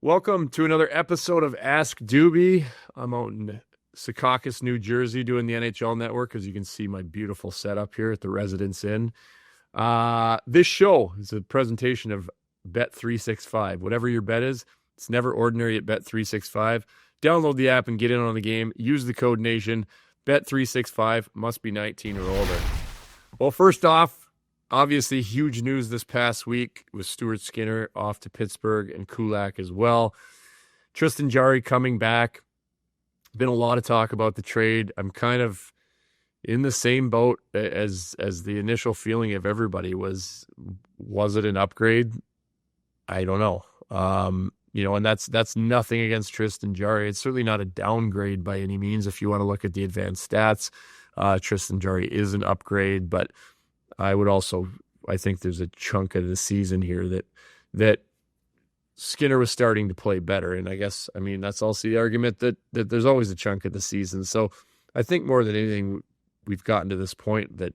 Welcome to another episode of Ask Dubey. I'm out in Secaucus, New Jersey, doing the NHL Network, as you can see my beautiful setup here at the Residence Inn. This show is a presentation of Bet365. Whatever your bet is, it's never ordinary at Bet365. Download the app and get in on the game. Use the code NATION. Bet365 must be 19 or older. Well, first off, obviously, huge news this past week with Stuart Skinner off to Pittsburgh and Kulak as well. Tristan Jarry coming back. Been a lot of talk about the trade. I'm kind of in the same boat as the initial feeling of everybody was it an upgrade? I don't know. And that's nothing against Tristan Jarry. It's certainly not a downgrade by any means. If you want to look at the advanced stats, Tristan Jarry is an upgrade, but I think there's a chunk of the season here that Skinner was starting to play better. And that's also the argument that there's always a chunk of the season. So I think more than anything, we've gotten to this point that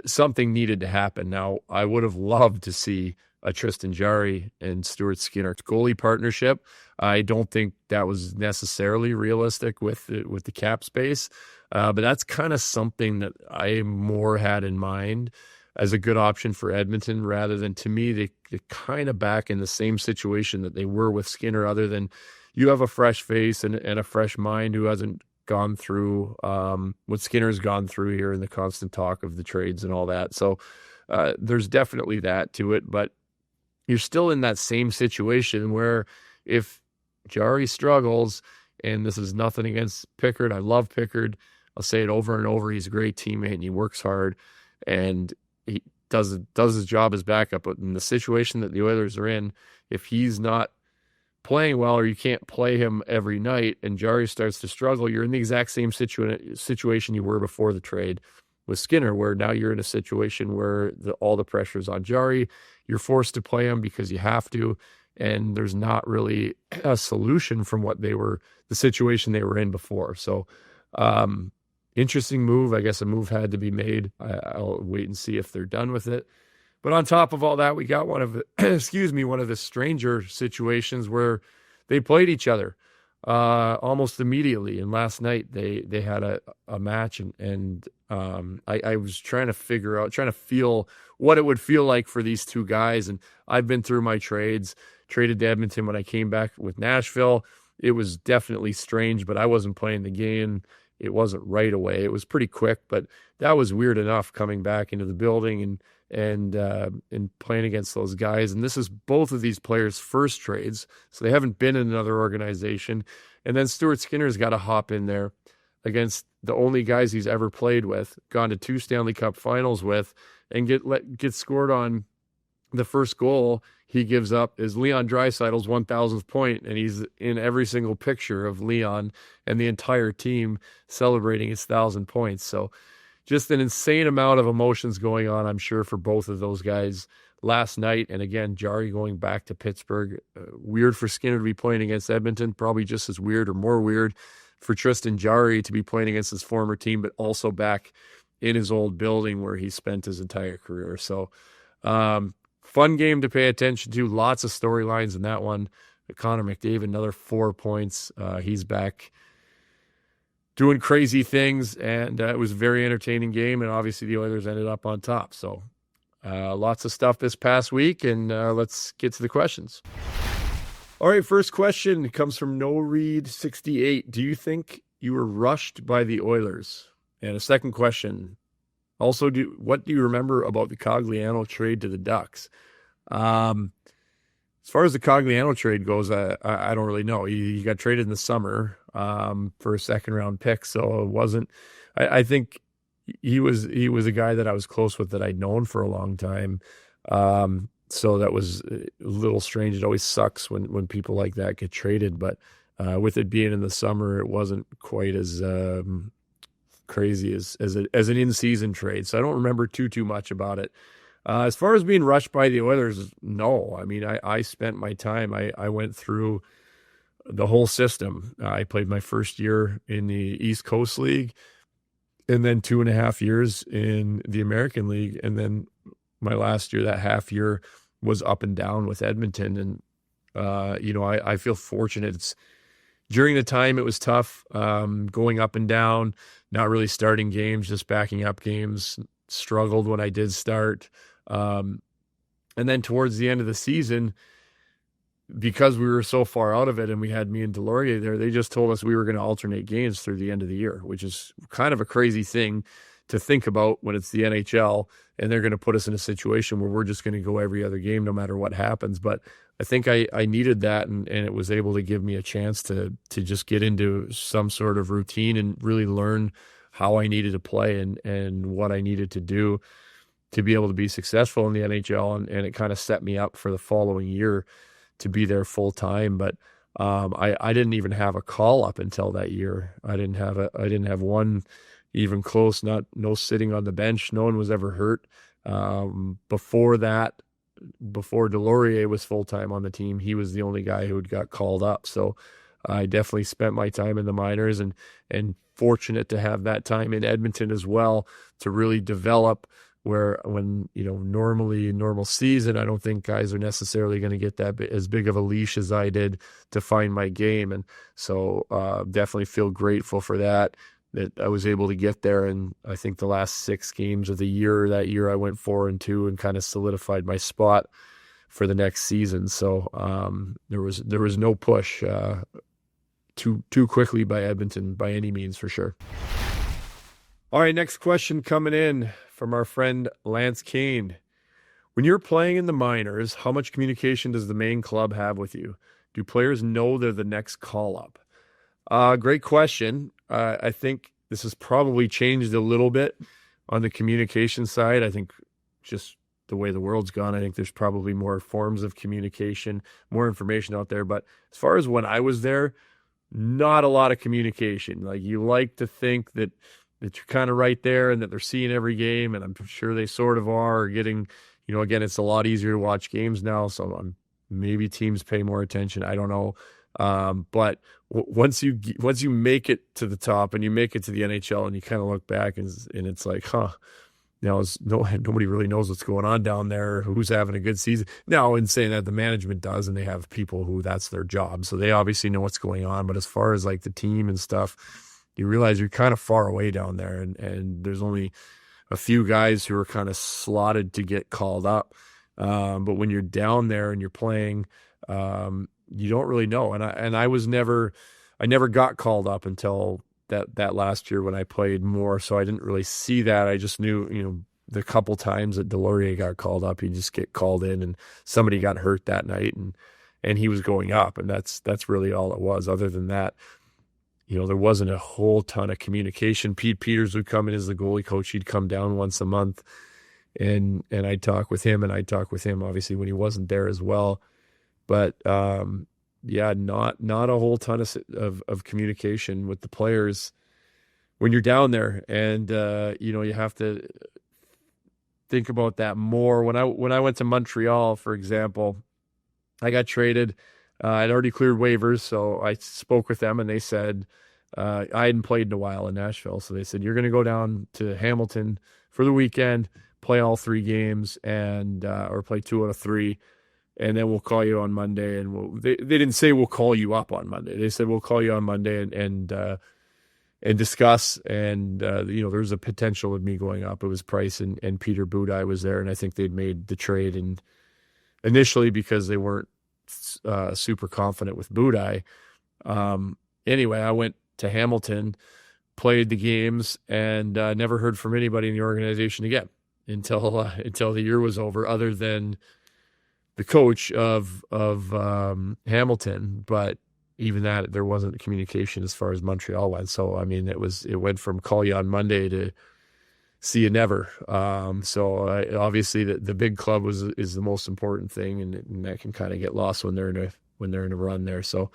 something needed to happen. Now, I would have loved to see a Tristan Jarry and Stuart Skinner goalie partnership. I don't think that was necessarily realistic with the cap space. But that's kind of something that I more had in mind as a good option for Edmonton, rather than, to me, they're kind of back in the same situation that they were with Skinner, other than you have a fresh face and a fresh mind who hasn't gone through what Skinner's gone through here in the constant talk of the trades and all that. So there's definitely that to it, but you're still in that same situation where if Jarry struggles, and this is nothing against Pickard, I love Pickard, I'll say it over and over. He's a great teammate and he works hard and he does his job as backup. But in the situation that the Oilers are in, if he's not playing well or you can't play him every night and Jarry starts to struggle, you're in the exact same situation you were before the trade with Skinner, where now you're in a situation where all the pressure's on Jarry. You're forced to play him because you have to, and there's not really a solution from the situation they were in before. So, interesting move. I guess a move had to be made. I'll wait and see if they're done with it. But on top of all that, we got one of the stranger situations where they played each other almost immediately. And last night they had a match, and I was trying to feel what it would feel like for these two guys. And I've been through my traded to Edmonton when I came back with Nashville. It was definitely strange, but I wasn't playing the game. It wasn't right away. It was pretty quick, but that was weird enough coming back into the building and playing against those guys. And this is both of these players' first trades, so they haven't been in another organization. And then Stuart Skinner's got to hop in there against the only guys he's ever played with, gone to 2 Stanley Cup finals with, and get scored on. The first goal he gives up is Leon Draisaitl's 1,000th point, and he's in every single picture of Leon and the entire team celebrating his 1,000 points. So just an insane amount of emotions going on, I'm sure, for both of those guys last night. And again, Jarry going back to Pittsburgh. Weird for Skinner to be playing against Edmonton, probably just as weird or more weird for Tristan Jarry to be playing against his former team, but also back in his old building where he spent his entire career. So, fun game to pay attention to. Lots of storylines in that one. Connor McDavid, another 4 points. He's back doing crazy things, and it was a very entertaining game, and obviously the Oilers ended up on top. So lots of stuff this past week, and let's get to the questions. All right, first question comes from NoRead68. Do you think you were rushed by the Oilers? And a second question, also, what do you remember about the Cogliano trade to the Ducks? As far as the Cogliano trade goes, I don't really know. He got traded in the summer for a second-round pick, so it wasn't. I think he was a guy that I was close with, that I'd known for a long time. So that was a little strange. It always sucks when people like that get traded, but with it being in the summer, it wasn't quite as crazy as an in-season trade. So I don't remember too much about it. As far as being rushed by the Oilers, no. I mean, I spent my time. I went through the whole system. I played my first year in the East Coast League, and then 2.5 years in the American League. And then my last year, that half year, was up and down with Edmonton. And I feel fortunate. During the time it was tough, going up and down, not really starting games, just backing up games, struggled when I did start. And then towards the end of the season, because we were so far out of it and we had me and Delorier there, they just told us we were going to alternate games through the end of the year, which is kind of a crazy thing to think about when it's the NHL and they're going to put us in a situation where we're just going to go every other game no matter what happens. But I think I needed that, and it was able to give me a chance to just get into some sort of routine and really learn how I needed to play and what I needed to do to be able to be successful in the NHL. And it kind of set me up for the following year to be there full time. But I didn't even have a call up until that year. I didn't have one even close, no sitting on the bench. No one was ever hurt. Before that, before Delorier was full-time on the team, he was the only guy who had got called up. So I definitely spent my time in the minors and fortunate to have that time in Edmonton as well to really develop when normally normal season, I don't think guys are necessarily going to get that as big of a leash as I did to find my game. And so definitely feel grateful for that I was able to get there. And I think the last 6 games of the year, that year I went 4-2 and kind of solidified my spot for the next season. So there was no push too quickly by Edmonton by any means, for sure. All right, next question coming in from our friend Lance Kane. When you're playing in the minors, how much communication does the main club have with you? Do players know they're the next call-up? Great question. I think this has probably changed a little bit on the communication side. I think just the way the world's gone, I think there's probably more forms of communication, more information out there. But as far as when I was there, not a lot of communication. Like, you like to think that you're kind of right there and that they're seeing every game, and I'm sure they sort of are getting, again, it's a lot easier to watch games now, so maybe teams pay more attention. I don't know. But once you make it to the top and you make it to the NHL and you kind of look back and it's like, nobody really knows what's going on down there, who's having a good season. Now, in saying that, the management does, and they have people who that's their job, so they obviously know what's going on. But as far as like the team and stuff, you realize you're kind of far away down there, and there's only a few guys who are kind of slotted to get called up. But when you're down there and you're playing, you don't really know. And I never got called up until that last year when I played more. So I didn't really see that. I just knew, the couple times that Delorier got called up, he'd just get called in and somebody got hurt that night and he was going up. And that's really all it was. Other than that, there wasn't a whole ton of communication. Pete Peters would come in as the goalie coach. He'd come down once a month and I'd talk with him, and I'd talk with him obviously when he wasn't there as well. But not a whole ton of communication with the players when you're down there, and you have to think about that more. When I went to Montreal, for example, I got traded. I'd already cleared waivers, so I spoke with them, and they said I hadn't played in a while in Nashville, so they said, you're going to go down to Hamilton for the weekend, play all 3 games, and or play 2 out of 3. And then we'll call you on Monday. And they didn't say we'll call you up on Monday. They said we'll call you on Monday and discuss. And there was a potential of me going up. It was Price and Peter Budaj was there, and I think they'd made the trade and initially because they weren't super confident with Budaj. Anyway, I went to Hamilton, played the games, and never heard from anybody in the organization again until the year was over, other than the coach of Hamilton. But even that, there wasn't communication as far as Montreal went. So, I mean, it went from call you on Monday to see you never. Obviously the big club is the most important thing, and that can kind of get lost when they're in a run there. So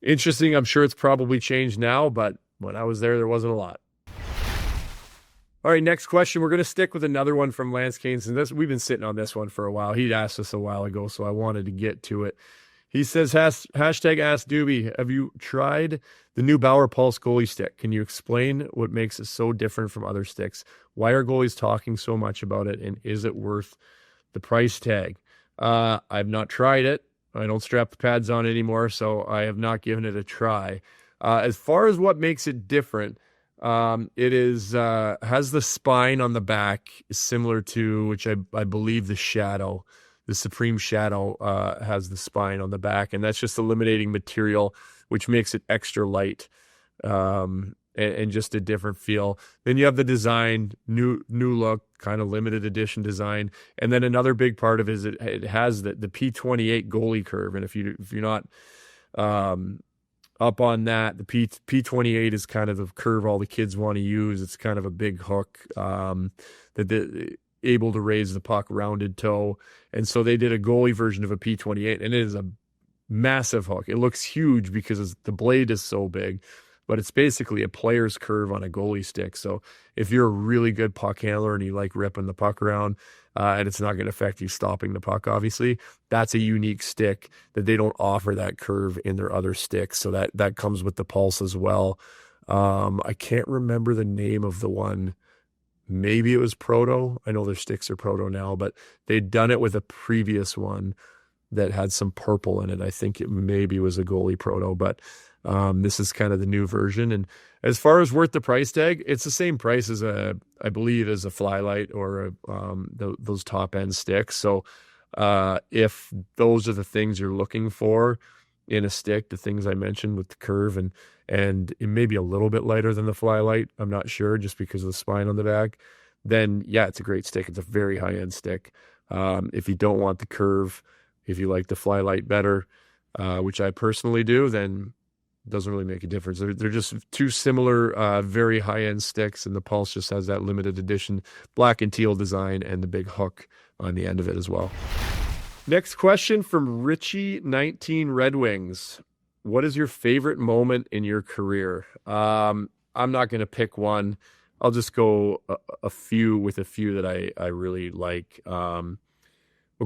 interesting. I'm sure it's probably changed now, but when I was there wasn't a lot. All right, next question. We're going to stick with another one from Lance Kane. We've been sitting on this one for a while. He'd asked us a while ago, so I wanted to get to it. He says, hashtag Ask Dubey, have you tried the new Bauer Pulse goalie stick? Can you explain what makes it so different from other sticks? Why are goalies talking so much about it, and is it worth the price tag? I've not tried it. I don't strap the pads on anymore, so I have not given it a try. As far as what makes it different, it is has the spine on the back similar to, which I believe the Supreme Shadow has the spine on the back, and that's just eliminating material, which makes it extra light. And just a different feel. Then you have the design, new look, kind of limited edition design. And then another big part of it is it has the P28 goalie curve. And if you're not up on that, the P28 is kind of the curve all the kids want to use. It's kind of a big hook that able to raise the puck, rounded toe. And so they did a goalie version of a P28, and it is a massive hook. It looks huge because the blade is so big, but it's basically a player's curve on a goalie stick. So if you're a really good puck handler and you like ripping the puck around, and it's not going to affect you stopping the puck, obviously, that's a unique stick that they don't offer that curve in their other sticks. So that comes with the Pulse as well. I can't remember the name of the one. Maybe it was Proto. I know their sticks are Proto now, but they'd done it with a previous one that had some purple in it. I think it maybe was a goalie Proto, but this is kind of the new version. And as far as worth the price tag, it's the same price as I believe as a Flylight or those top end sticks. So if those are the things you're looking for in a stick, the things I mentioned with the curve and it may be a little bit lighter than the Flylight, I'm not sure, just because of the spine on the back, then yeah, it's a great stick. It's a very high end stick. If you don't want the curve, if you like the Flylight better, which I personally do, then doesn't really make a difference. They're just two similar, very high-end sticks, and the Pulse just has that limited edition black and teal design and the big hook on the end of it as well. Next question from Richie 19 Red Wings. What is your favorite moment in your career? I'm not going to pick one. I'll just go a few that I really like. We'll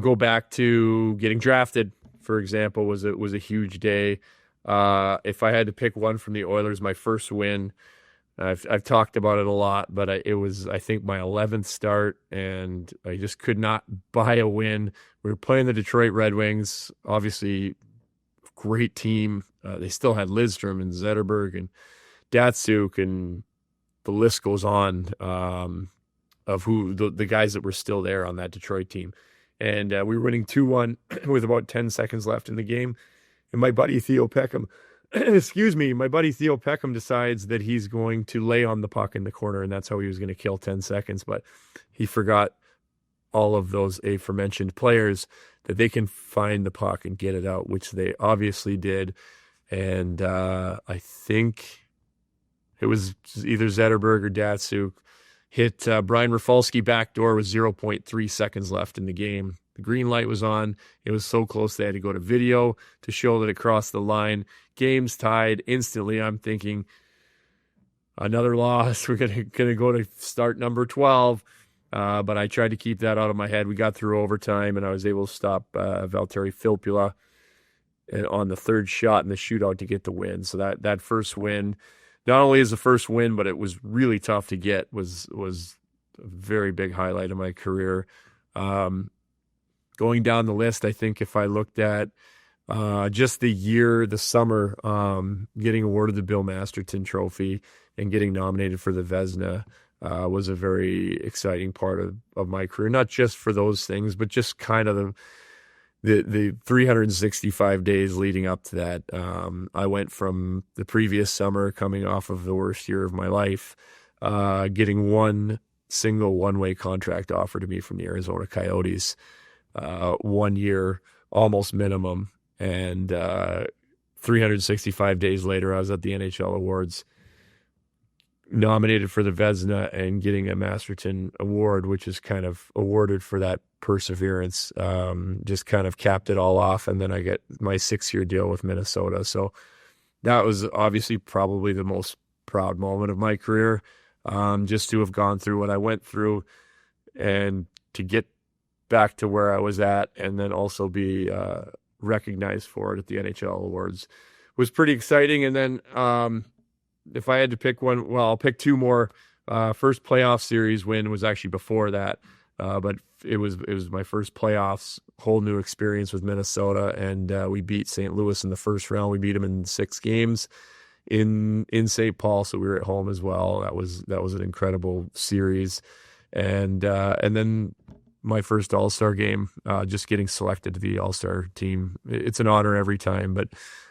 go back to getting drafted, for example, was a huge day. If I had to pick one from the Oilers, my first win, I've talked about it a lot, but it was, I think, my 11th start, and I just could not buy a win. We were playing the Detroit Red Wings, obviously great team. They still had Lidstrom and Zetterberg and Datsuk, and the list goes on of who the guys that were still there on that Detroit team. And we were winning 2-1 with about 10 seconds left in the game. And my buddy Theo Peckham, decides that he's going to lay on the puck in the corner, and that's how he was going to kill 10 seconds. But he forgot all of those aforementioned players that they can find the puck and get it out, which they obviously did. And I think it was either Zetterberg or Datsuk hit Brian Rafalski backdoor with 0.3 seconds left in the game. The green light was on. It was so close they had to go to video to show that it crossed the line. Game's tied. Instantly, I'm thinking, another loss. We're gonna go to start number 12. But I tried to keep that out of my head. We got through overtime, and I was able to stop Valtteri Filppula on the third shot in the shootout to get the win. So that first win, not only is the first win, but it was really tough to get, was a very big highlight of my career. Going down the list, I think if I looked at just the summer, getting awarded the Bill Masterton Trophy and getting nominated for the Vezina was a very exciting part of my career. Not just for those things, but just kind of the 365 days leading up to that. I went from the previous summer, coming off of the worst year of my life, getting one single one-way contract offer to me from the Arizona Coyotes. 1 year, almost minimum, and 365 days later, I was at the NHL Awards, nominated for the Vezina and getting a Masterton Award, which is kind of awarded for that perseverance. Just kind of capped it all off, and then I get my 6-year deal with Minnesota. So that was obviously probably the most proud moment of my career, just to have gone through what I went through and to get back to where I was at, and then also be recognized for it at the NHL Awards was pretty exciting. And then if I had to pick one, well, I'll pick two more. First playoff series win was actually before that, but it was my first playoffs, whole new experience with Minnesota, and we beat St. Louis in the first round. We beat them in 6 games in St. Paul, so we were at home as well. That was an incredible series, and then my first All-Star game, just getting selected to the All-Star team. It's an honor every time, but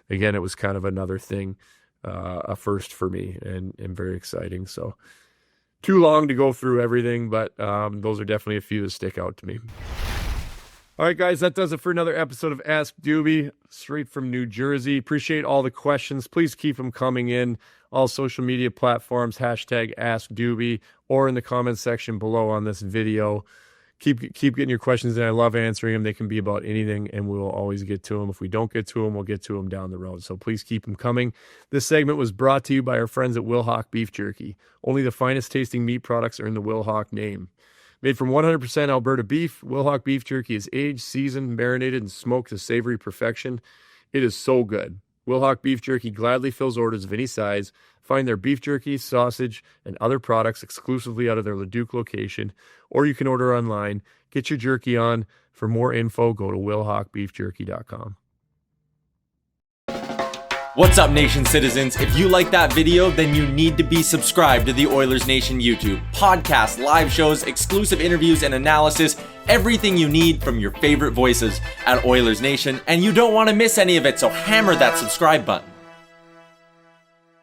again, it was kind of another thing, a first for me, and very exciting. So too long to go through everything, but those are definitely a few that stick out to me. All right, guys, that does it for another episode of Ask Dubey, straight from New Jersey. Appreciate all the questions. Please keep them coming in. All social media platforms, hashtag Ask Dubey, or in the comments section below on this video. Keep getting your questions in. I love answering them. They can be about anything, and we will always get to them. If we don't get to them, we'll get to them down the road. So please keep them coming. This segment was brought to you by our friends at Wilhauk Beef Jerky. Only the finest tasting meat products earn the Wilhauk name. Made from 100% Alberta beef, Wilhauk Beef Jerky is aged, seasoned, marinated, and smoked to savory perfection. It is so good. Wilhauk Beef Jerky gladly fills orders of any size. Find their beef jerky, sausage, and other products exclusively out of their Leduc location, or you can order online. Get your jerky on. For more info, go to wilhaukbeefjerky.com. What's up, Nation citizens? If you like that video, then you need to be subscribed to the Oilers Nation YouTube. Podcasts, live shows, exclusive interviews, and analysis. Everything you need from your favorite voices at Oilers Nation. And you don't want to miss any of it, so hammer that subscribe button.